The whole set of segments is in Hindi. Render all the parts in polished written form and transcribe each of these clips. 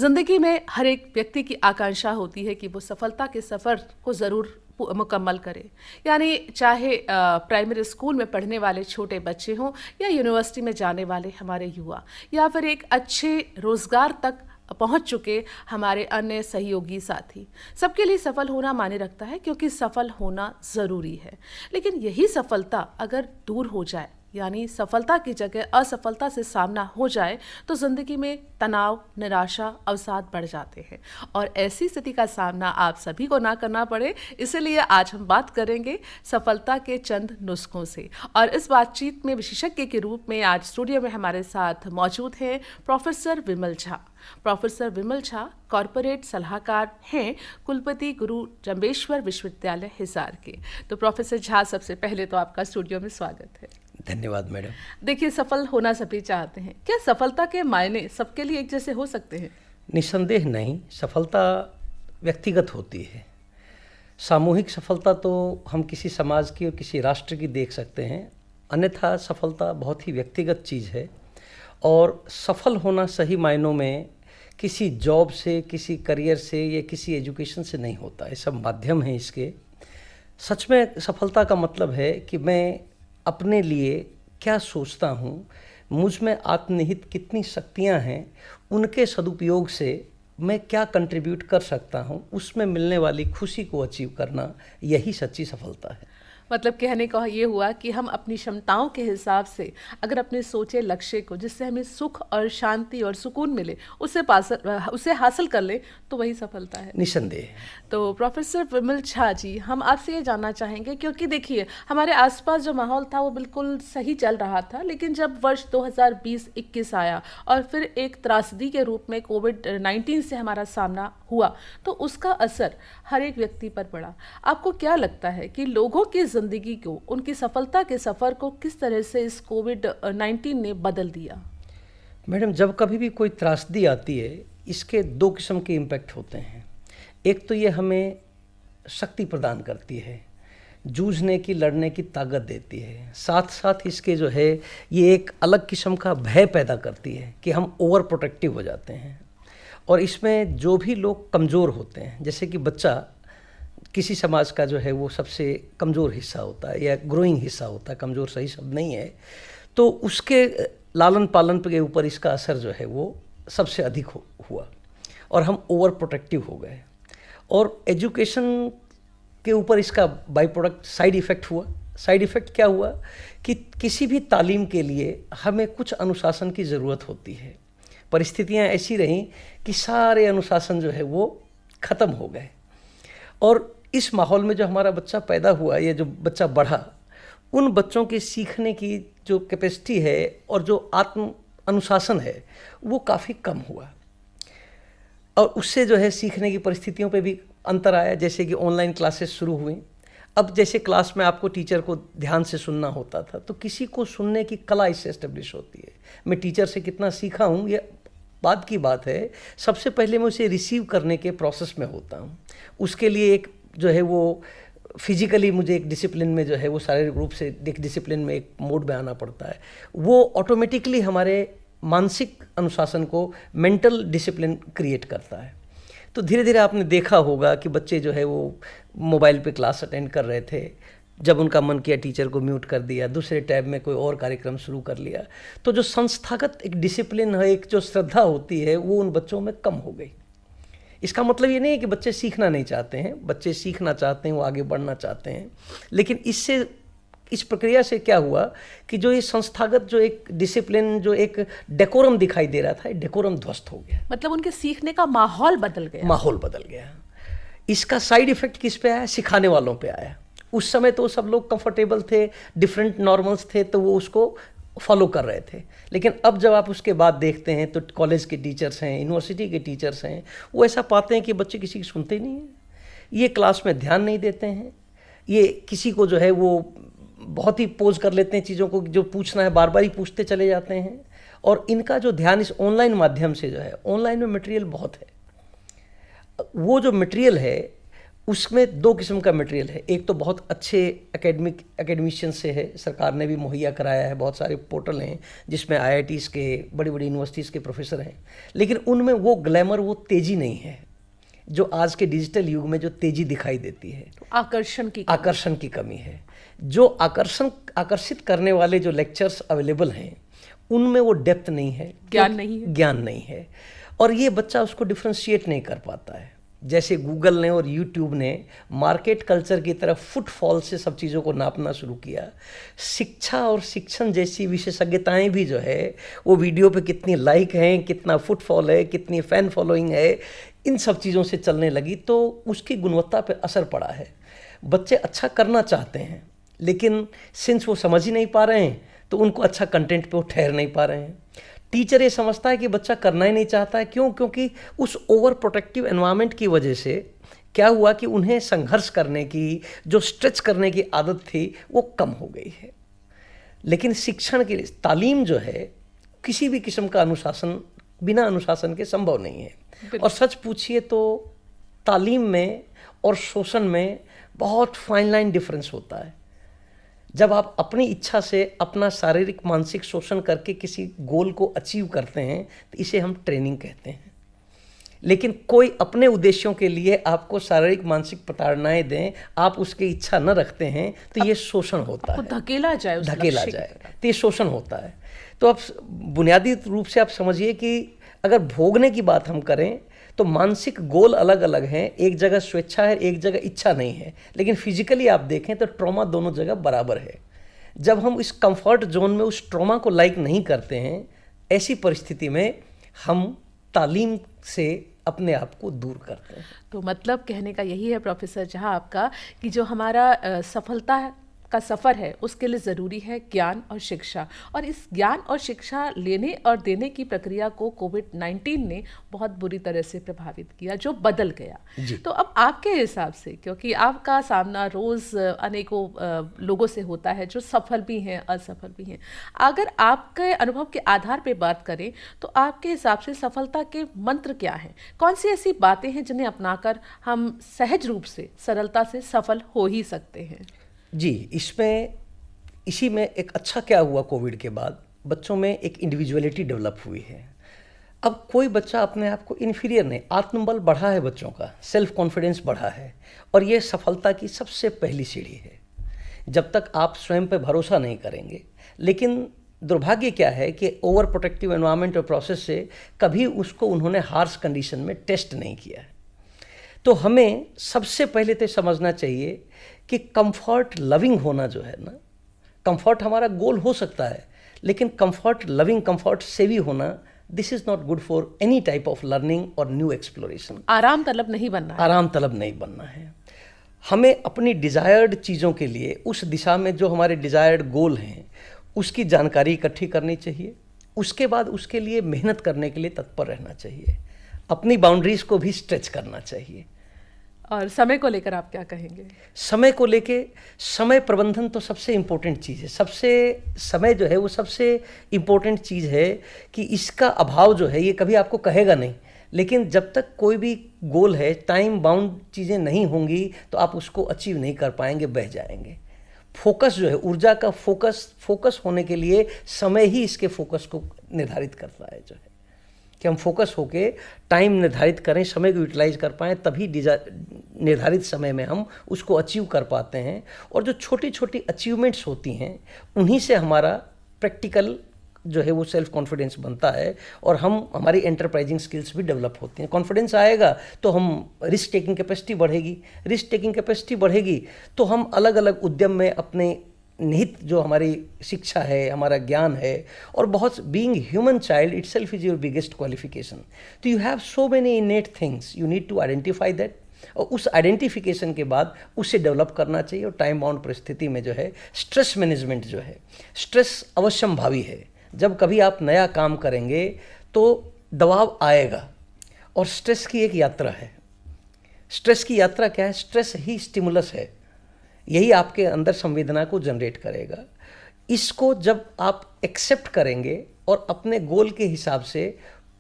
ज़िंदगी में हर एक व्यक्ति की आकांक्षा होती है कि वो सफलता के सफ़र को ज़रूर मुकम्मल करे। यानी चाहे प्राइमरी स्कूल में पढ़ने वाले छोटे बच्चे हों या यूनिवर्सिटी में जाने वाले हमारे युवा, या फिर एक अच्छे रोज़गार तक पहुंच चुके हमारे अन्य सहयोगी साथी, सबके लिए सफल होना मायने रखता है, क्योंकि सफल होना ज़रूरी है। लेकिन यही सफलता अगर दूर हो जाए, यानी सफलता की जगह असफलता से सामना हो जाए, तो ज़िंदगी में तनाव, निराशा, अवसाद बढ़ जाते हैं और ऐसी स्थिति का सामना आप सभी को ना करना पड़े, इसलिए आज हम बात करेंगे सफलता के चंद नुस्खों से। और इस बातचीत में विशेषज्ञ के रूप में आज स्टूडियो में हमारे साथ मौजूद हैं प्रोफेसर विमल झा। प्रोफेसर विमल झा कॉरपोरेट सलाहकार हैं कुलपति गुरु जंबेश्वर विश्वविद्यालय हिसार के। तो प्रोफेसर झा, सबसे पहले तो आपका स्टूडियो में स्वागत है। धन्यवाद मैडम। देखिए, सफल होना सभी चाहते हैं, क्या सफलता के मायने सबके लिए एक जैसे हो सकते हैं? निस्संदेह नहीं, सफलता व्यक्तिगत होती है। सामूहिक सफलता तो हम किसी समाज की और किसी राष्ट्र की देख सकते हैं, अन्यथा सफलता बहुत ही व्यक्तिगत चीज़ है। और सफल होना सही मायनों में किसी जॉब से, किसी करियर से या किसी एजुकेशन से नहीं होता, ये सब माध्यम हैं इसके। सच में सफलता का मतलब है कि मैं अपने लिए क्या सोचता हूँ, मुझ में आत्मनिहित कितनी शक्तियाँ हैं, उनके सदुपयोग से मैं क्या कंट्रीब्यूट कर सकता हूँ, उसमें मिलने वाली खुशी को अचीव करना, यही सच्ची सफलता है। मतलब कहने का ये हुआ कि हम अपनी क्षमताओं के हिसाब से अगर अपने सोचे लक्ष्य को, जिससे हमें सुख और शांति और सुकून मिले, उसे हासिल कर ले, तो वही सफलता है। निस्संदेह। तो प्रोफेसर विमल झा जी, हम आपसे ये जानना चाहेंगे, क्योंकि देखिए हमारे आसपास जो माहौल था वो बिल्कुल सही चल रहा था, लेकिन जब वर्ष 2020-21 आया और फिर एक त्रासदी के रूप में कोविड-19 से हमारा सामना हुआ, तो उसका असर हर एक व्यक्ति पर पड़ा। आपको क्या लगता है कि लोगों की ज़िंदगी को, उनकी सफलता के सफ़र को किस तरह से इस कोविड-19 ने बदल दिया? मैडम, जब कभी भी कोई त्रासदी आती है, इसके दो किस्म के इम्पैक्ट होते हैं। एक तो ये हमें शक्ति प्रदान करती है, जूझने की, लड़ने की ताकत देती है। साथ साथ इसके जो है ये एक अलग किस्म का भय पैदा करती है कि हम ओवर प्रोटेक्टिव हो जाते हैं। और इसमें जो भी लोग कमज़ोर होते हैं, जैसे कि बच्चा किसी समाज का जो है वो सबसे कमज़ोर हिस्सा होता है या ग्रोइंग हिस्सा होता है, कमज़ोर सही शब्द नहीं है, तो उसके लालन पालन के ऊपर इसका असर जो है वो सबसे अधिक हुआ और हम ओवर प्रोटेक्टिव हो गए। और एजुकेशन के ऊपर इसका बाई प्रोडक्ट साइड इफ़ेक्ट हुआ। साइड इफ़ेक्ट क्या हुआ कि किसी भी तालीम के लिए हमें कुछ अनुशासन की ज़रूरत होती है। परिस्थितियाँ ऐसी रहीं कि सारे अनुशासन जो है वो ख़त्म हो गए। और इस माहौल में जो हमारा बच्चा पैदा हुआ, ये जो बच्चा बढ़ा, उन बच्चों के सीखने की जो कैपेसिटी है और जो आत्म अनुशासन है वो काफ़ी कम हुआ। और उससे जो है सीखने की परिस्थितियों पे भी अंतर आया। जैसे कि ऑनलाइन क्लासेस शुरू हुई। अब जैसे क्लास में आपको टीचर को ध्यान से सुनना होता था, तो किसी को सुनने की कला इससे एस्टेब्लिश होती है। मैं टीचर से कितना सीखा हूँ ये बात की बात है, सबसे पहले मैं उसे रिसीव करने के प्रोसेस में होता हूँ। उसके लिए एक जो है वो फिजिकली मुझे एक डिसिप्लिन में जो है वो शारीरिक रूप से एक डिसिप्लिन में, एक मोड में आना पड़ता है। वो ऑटोमेटिकली हमारे मानसिक अनुशासन को, मेंटल डिसिप्लिन क्रिएट करता है। तो धीरे धीरे आपने देखा होगा कि बच्चे जो है वो मोबाइल पे क्लास अटेंड कर रहे थे, जब उनका मन किया टीचर को म्यूट कर दिया, दूसरे टैब में कोई और कार्यक्रम शुरू कर लिया। तो जो संस्थागत एक डिसिप्लिन है, एक जो श्रद्धा होती है, वो उन बच्चों में कम हो गई। इसका मतलब ये नहीं है कि बच्चे सीखना नहीं चाहते हैं, बच्चे सीखना चाहते हैं, वो आगे बढ़ना चाहते हैं। लेकिन इस प्रक्रिया से क्या हुआ कि जो ये संस्थागत जो एक डिसिप्लिन, जो एक डेकोरम दिखाई दे रहा था, डेकोरम ध्वस्त हो गया। मतलब उनके सीखने का माहौल बदल गया। माहौल बदल गया। इसका साइड इफेक्ट किस पे आया? सिखाने वालों पे आया। उस समय तो सब लोग कंफर्टेबल थे, डिफरेंट नॉर्मल्स थे, तो वो उसको फॉलो कर रहे थे। लेकिन अब जब आप उसके बाद देखते हैं तो कॉलेज के टीचर्स हैं, यूनिवर्सिटी के टीचर्स हैं, वो ऐसा पाते हैं कि बच्चे किसी की सुनते ही नहीं हैं, ये क्लास में ध्यान नहीं देते हैं, ये किसी को जो है वो बहुत ही पोज कर लेते हैं, चीज़ों को जो पूछना है बार बार ही पूछते चले जाते हैं। और इनका जो ध्यान इस ऑनलाइन माध्यम से जो है, ऑनलाइन में मटेरियल बहुत है, वो जो मटेरियल है उसमें दो किस्म का मटेरियल है। एक तो बहुत अच्छे एकेडमिशियन से है, सरकार ने भी मुहैया कराया है, बहुत सारे पोर्टल हैं जिसमें IITs के, बड़ी बड़ी यूनिवर्सिटीज़ के प्रोफेसर हैं, लेकिन उनमें वो ग्लैमर, वो तेज़ी नहीं है जो आज के डिजिटल युग में जो तेज़ी दिखाई देती है। आकर्षण की कमी है। जो आकर्षित करने वाले जो लेक्चर्स अवेलेबल हैं उनमें वो डेप्थ नहीं है, ज्ञान नहीं है, और ये बच्चा उसको डिफ्रेंशिएट नहीं कर पाता है। जैसे गूगल ने और यूट्यूब ने मार्केट कल्चर की तरफ फुटफॉल से सब चीज़ों को नापना शुरू किया, शिक्षा और शिक्षण जैसी विशेषज्ञताएं भी जो है वो वीडियो पे कितनी लाइक हैं, कितना फुटफॉल है, कितनी फ़ैन फॉलोइंग है, इन सब चीज़ों से चलने लगी, तो उसकी गुणवत्ता पे असर पड़ा है। बच्चे अच्छा करना चाहते हैं, लेकिन सिंस वो समझ ही नहीं पा रहे हैं तो उनको अच्छा कंटेंट पे वो ठहर नहीं पा रहे हैं। टीचर ये समझता है कि बच्चा करना ही नहीं चाहता है। क्यों? क्योंकि उस ओवर प्रोटेक्टिव एनवायरनमेंट की वजह से क्या हुआ कि उन्हें संघर्ष करने की, जो स्ट्रेच करने की आदत थी, वो कम हो गई है। लेकिन शिक्षण के लिए तालीम जो है किसी भी किस्म का अनुशासन, बिना अनुशासन के संभव नहीं है। और सच पूछिए तो तालीम में और शोषण में बहुत फाइन लाइन डिफरेंस होता है। जब आप अपनी इच्छा से अपना शारीरिक मानसिक शोषण करके किसी गोल को अचीव करते हैं तो इसे हम ट्रेनिंग कहते हैं। लेकिन कोई अपने उद्देश्यों के लिए आपको शारीरिक मानसिक प्रताड़नाएं दें, आप उसकी इच्छा न रखते हैं, तो ये शोषण होता है। धकेला जाए तो ये शोषण होता है। तो अब बुनियादी रूप से आप समझिए कि अगर भोगने की बात हम करें तो मानसिक गोल अलग अलग हैं। एक जगह स्वेच्छा है, एक जगह इच्छा नहीं है, लेकिन फिजिकली आप देखें तो ट्रॉमा दोनों जगह बराबर है। जब हम इस कंफर्ट जोन में उस ट्रॉमा को लाइक नहीं करते हैं, ऐसी परिस्थिति में हम तालीम से अपने आप को दूर करते हैं। तो मतलब कहने का यही है प्रोफेसर जहां आपका कि जो हमारा सफलता का सफ़र है उसके लिए ज़रूरी है ज्ञान और शिक्षा, और इस ज्ञान और शिक्षा लेने और देने की प्रक्रिया को कोविड-19 ने बहुत बुरी तरह से प्रभावित किया, जो बदल गया। तो अब आपके हिसाब से, क्योंकि आपका सामना रोज़ अनेकों लोगों से होता है जो सफल भी हैं, असफल भी हैं, अगर आपके अनुभव के आधार पर बात करें तो आपके हिसाब से सफलता के मंत्र क्या हैं? कौन सी ऐसी बातें हैं जिन्हें अपनाकर हम सहज रूप से, सरलता से सफल हो ही सकते हैं? जी, इसी में एक अच्छा क्या हुआ, कोविड के बाद बच्चों में एक इंडिविजुअलिटी डेवलप हुई है। अब कोई बच्चा अपने आप को इन्फीरियर नहीं, आत्मबल बढ़ा है बच्चों का, सेल्फ कॉन्फिडेंस बढ़ा है, और ये सफलता की सबसे पहली सीढ़ी है। जब तक आप स्वयं पे भरोसा नहीं करेंगे, लेकिन दुर्भाग्य क्या है कि ओवर प्रोटेक्टिव एनवायरनमेंट और प्रोसेस से कभी उसको उन्होंने हार्श कंडीशन में टेस्ट नहीं किया है। तो हमें सबसे पहले तो समझना चाहिए कि कंफर्ट लविंग होना जो है ना, कंफर्ट हमारा गोल हो सकता है, लेकिन कंफर्ट लविंग, कंफर्ट सेवी होना, this is not good for any type of learning और न्यू एक्सप्लोरेशन। आराम तलब नहीं बनना है। आराम तलब नहीं बनना है। हमें अपनी डिज़ायर्ड चीज़ों के लिए, उस दिशा में जो हमारे डिज़ायर्ड गोल हैं, उसकी जानकारी इकट्ठी करनी चाहिए। उसके बाद उसके लिए मेहनत करने के लिए तत्पर रहना चाहिए। अपनी बाउंड्रीज को भी स्ट्रेच करना चाहिए। और समय को लेकर आप क्या कहेंगे? समय को लेके, समय प्रबंधन तो सबसे इम्पोर्टेंट चीज़ है। समय जो है वो सबसे इम्पोर्टेंट चीज़ है कि इसका अभाव जो है ये कभी आपको कहेगा नहीं, लेकिन जब तक कोई भी गोल है, टाइम बाउंड चीज़ें नहीं होंगी तो आप उसको अचीव नहीं कर पाएंगे, बह जाएंगे। फोकस जो है, ऊर्जा का फोकस होने के लिए समय ही इसके फोकस को निर्धारित करता है, जो है कि हम फोकस होके टाइम निर्धारित करें, समय को यूटिलाइज कर पाएँ, तभी निर्धारित समय में हम उसको अचीव कर पाते हैं। और जो छोटी छोटी अचीवमेंट्स होती हैं उन्हीं से हमारा प्रैक्टिकल जो है वो सेल्फ कॉन्फिडेंस बनता है, और हमारी एंटरप्राइजिंग स्किल्स भी डेवलप होती हैं। कॉन्फिडेंस आएगा तो हम रिस्क टेकिंग कैपेसिटी बढ़ेगी, रिस्क टेकिंग कैपेसिटी बढ़ेगी तो हम अलग अलग उद्यम में अपने निहित जो हमारी शिक्षा है, हमारा ज्ञान है, और बहुत being human child itself is your biggest qualification. तो you have so many innate things, you need to identify that, और उस आइडेंटिफिकेशन के बाद उसे डेवलप करना चाहिए। और टाइम बाउंड परिस्थिति में जो है स्ट्रेस मैनेजमेंट जो है, स्ट्रेस अवश्यंभावी है। जब कभी आप नया काम करेंगे तो दबाव आएगा, और स्ट्रेस की एक यात्रा है। स्ट्रेस की यात्रा क्या है? स्ट्रेस ही स्टिमुलस है, यही आपके अंदर संवेदना को जनरेट करेगा। इसको जब आप एक्सेप्ट करेंगे और अपने गोल के हिसाब से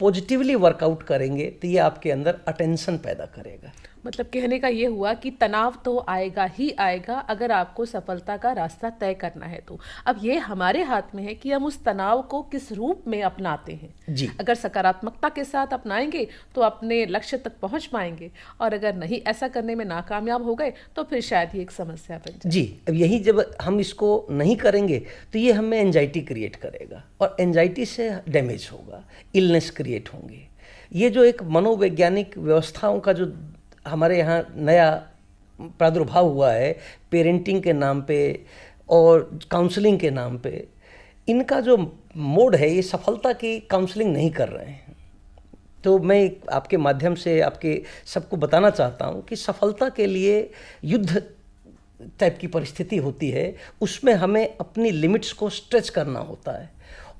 पॉजिटिवली वर्कआउट करेंगे तो ये आपके अंदर अटेंशन पैदा करेगा। मतलब कहने का ये हुआ कि तनाव तो आएगा ही आएगा अगर आपको सफलता का रास्ता तय करना है तो। अब ये हमारे हाथ में है कि हम उस तनाव को किस रूप में अपनाते हैं। जी। अगर सकारात्मकता के साथ अपनाएंगे तो अपने लक्ष्य तक पहुंच पाएंगे, और अगर नहीं ऐसा करने में नाकामयाब हो गए तो फिर शायद ये एक समस्या बन जाए। जी, अब यही जब हम इसको नहीं करेंगे तो ये हमें एंजाइटी क्रिएट करेगा, और एंजाइटी से डैमेज होगा, इलनेस क्रिएट होंगे। ये जो एक मनोवैज्ञानिक व्यवस्थाओं का जो हमारे यहाँ नया प्रादुर्भाव हुआ है पेरेंटिंग के नाम पे और काउंसलिंग के नाम पे, इनका जो मोड है ये सफलता की काउंसलिंग नहीं कर रहे हैं। तो मैं आपके माध्यम से आपके सबको बताना चाहता हूँ कि सफलता के लिए युद्ध टाइप की परिस्थिति होती है, उसमें हमें अपनी लिमिट्स को स्ट्रेच करना होता है।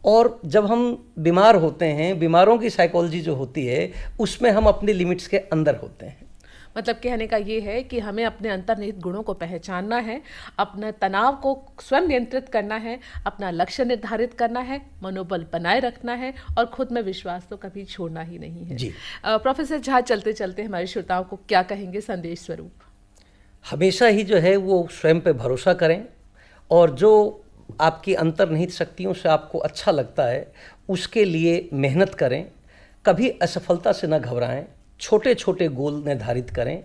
और जब हम बीमार होते हैं, बीमारों की साइकोलॉजी जो होती है उसमें हम अपनी लिमिट्स के अंदर होते हैं। मतलब कहने का ये है कि हमें अपने अंतर्निहित गुणों को पहचानना है, अपने तनाव को स्वयं नियंत्रित करना है, अपना लक्ष्य निर्धारित करना है, मनोबल बनाए रखना है, और खुद में विश्वास तो कभी छोड़ना ही नहीं है। जी। प्रोफेसर झा, चलते चलते हमारे श्रोताओं को क्या कहेंगे संदेश स्वरूप? हमेशा ही जो है वो स्वयं पे भरोसा करें, और जो आपकी अंतर्निहित शक्तियों से आपको अच्छा लगता है उसके लिए मेहनत करें। कभी असफलता से न घबराएं, छोटे छोटे गोल निर्धारित करें,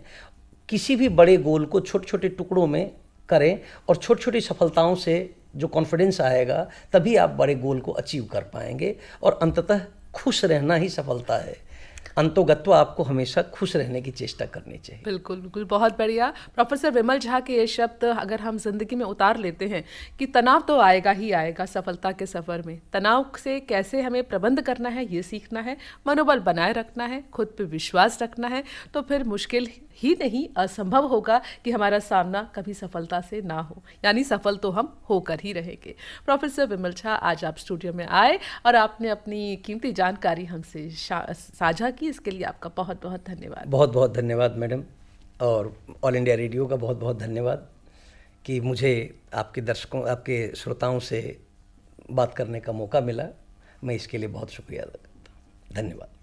किसी भी बड़े गोल को छोटे छोटे टुकड़ों में करें, और छोटी छोटी सफलताओं से जो कॉन्फिडेंस आएगा तभी आप बड़े गोल को अचीव कर पाएंगे। और अंततः खुश रहना ही सफलता है। अंतोगत्वा आपको हमेशा खुश रहने की चेष्टा करनी चाहिए। बिल्कुल बिल्कुल, बहुत बढ़िया। प्रोफेसर विमल झा के ये शब्द अगर हम जिंदगी में उतार लेते हैं कि तनाव तो आएगा ही आएगा सफलता के सफ़र में, तनाव से कैसे हमें प्रबंध करना है ये सीखना है, मनोबल बनाए रखना है, खुद पे विश्वास रखना है, तो फिर मुश्किल ही नहीं असंभव होगा कि हमारा सामना कभी सफलता से ना हो, यानी सफल तो हम होकर ही रहेंगे। प्रोफेसर विमल झा, आज आप स्टूडियो में आए और आपने अपनी कीमती जानकारी हमसे साझा की, इसके लिए आपका बहुत बहुत धन्यवाद। बहुत बहुत धन्यवाद मैडम, और ऑल इंडिया रेडियो का बहुत बहुत धन्यवाद कि मुझे आपके दर्शकों, आपके श्रोताओं से बात करने का मौका मिला। मैं इसके लिए बहुत शुक्रिया अदा करता हूँ। धन्यवाद।